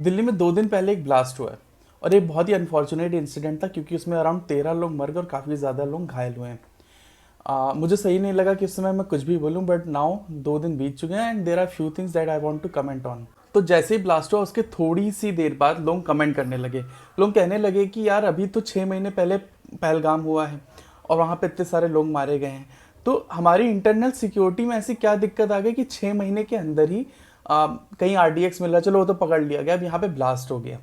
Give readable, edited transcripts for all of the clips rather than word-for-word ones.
दिल्ली में 2 दिन पहले एक ब्लास्ट हुआ है और ये बहुत ही अनफॉर्चुनेट इंसिडेंट था क्योंकि उसमें अराउंड 13 लोग मर गए और काफ़ी ज़्यादा लोग घायल हुए हैं। मुझे सही नहीं लगा कि उस समय मैं कुछ भी बोलूं, बट नाउ 2 दिन बीत चुके हैं and there are few things that I want to comment on. तो जैसे ही ब्लास्ट हुआ उसके थोड़ी सी देर बाद लोग कमेंट करने लगे। लोग कहने लगे कि यार अभी तो 6 महीने पहले पहलगाम हुआ है और वहाँ पे इतने सारे लोग मारे गए हैं, तो हमारी इंटरनल सिक्योरिटी में ऐसी क्या दिक्कत आ गई कि 6 महीने के अंदर ही कहीं आरडीएक्स मिल रहा, चलो वो तो पकड़ लिया गया, अब यहाँ पे ब्लास्ट हो गया।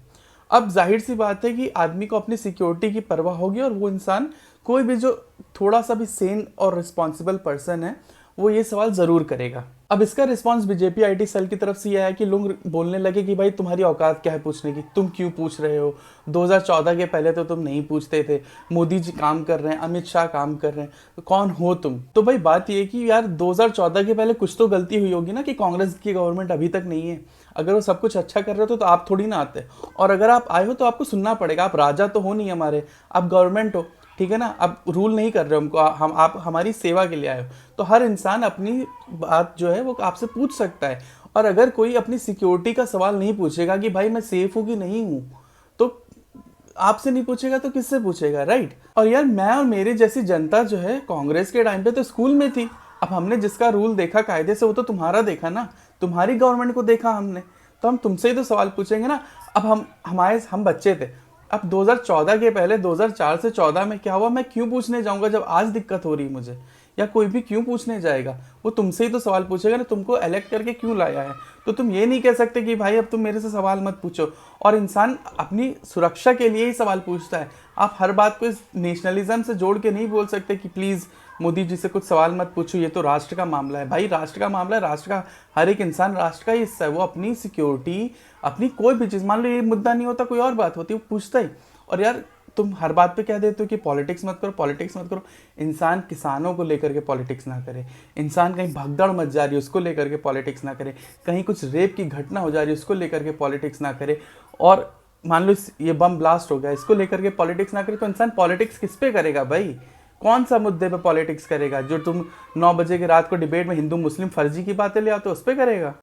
अब जाहिर सी बात है कि आदमी को अपनी सिक्योरिटी की परवाह होगी और वो इंसान, कोई भी जो थोड़ा सा भी सेन और रिस्पॉन्सिबल पर्सन है, वो ये सवाल ज़रूर करेगा। अब इसका रिस्पांस बीजेपी आईटी सेल की तरफ से यह है कि लोग बोलने लगे कि भाई तुम्हारी औकात क्या है पूछने की, तुम क्यों पूछ रहे हो, 2014 के पहले तो तुम नहीं पूछते थे, मोदी जी काम कर रहे हैं, अमित शाह काम कर रहे हैं, तो कौन हो तुम। तो भाई बात ये है कि यार 2014 के पहले कुछ तो गलती हुई होगी ना कि कांग्रेस की गवर्नमेंट अभी तक नहीं है। अगर वो सब कुछ अच्छा कर रहे हो तो आप थोड़ी ना आते, और अगर आप आए हो तो आपको सुनना पड़ेगा। आप राजा तो हो नहीं हमारे, आप गवर्नमेंट हो, ठीक है ना। आप रूल नहीं कर रहे हो हमको, हम आप हमारी सेवा के लिए आए हो। तो हर इंसान अपनी बात जो है वो आपसे पूछ सकता है। और अगर कोई अपनी सिक्योरिटी का सवाल नहीं पूछेगा कि भाई मैं सेफ हूँ कि नहीं हूँ, तो आपसे नहीं पूछेगा तो किससे पूछेगा, राइट। और यार मैं और मेरे जैसी जनता जो है कांग्रेस के टाइम पे तो स्कूल में थी। अब हमने जिसका रूल देखा कायदे से, वो तो तुम्हारा देखा ना, तुम्हारी गवर्नमेंट को देखा हमने, तो हम तुमसे ही तो सवाल पूछेंगे ना। अब हम बच्चे थे। अब 2014 के पहले 2004 से 14 में क्या हुआ मैं क्यों पूछने जाऊंगा, जब आज दिक्कत हो रही मुझे, या कोई भी क्यों पूछने जाएगा। वो तुमसे ही तो सवाल पूछेगा ना, तुमको इलेक्ट करके क्यों लाया है। तो तुम ये नहीं कह सकते कि भाई अब तुम मेरे से सवाल मत पूछो। और इंसान अपनी सुरक्षा के लिए ही सवाल पूछता है। आप हर बात को इस नेशनलिज्म से जोड़ के नहीं बोल सकते कि प्लीज़ मोदी जी से कुछ सवाल मत पूछो, ये तो राष्ट्र का मामला है। भाई राष्ट्र का मामला है, राष्ट्र का हर एक इंसान राष्ट्र का ही हिस्सा है। वो अपनी सिक्योरिटी, अपनी कोई भी चीज़, मान लो ये मुद्दा नहीं होता कोई और बात होती, वो पूछता ही। और यार तुम हर बात पे क्या देते हो कि पॉलिटिक्स मत करो, पॉलिटिक्स मत करो। इंसान किसानों को लेकर के पॉलिटिक्स ना करे, इंसान कहीं भगदड़ मच जा रही है उसको लेकर के पॉलिटिक्स ना करे, कहीं कुछ रेप की घटना हो जा रही है उसको लेकर के पॉलिटिक्स ना करे, और मान लो ये बम ब्लास्ट हो गया इसको लेकर के पॉलिटिक्स ना करे। तो इंसान पॉलिटिक्स किस पे करेगा भाई, कौन सा मुद्दे पे पॉलिटिक्स करेगा। जो तुम 9 बजे के रात को डिबेट में हिंदू मुस्लिम फर्जी की बातें ले आते हो उस पर करेगा।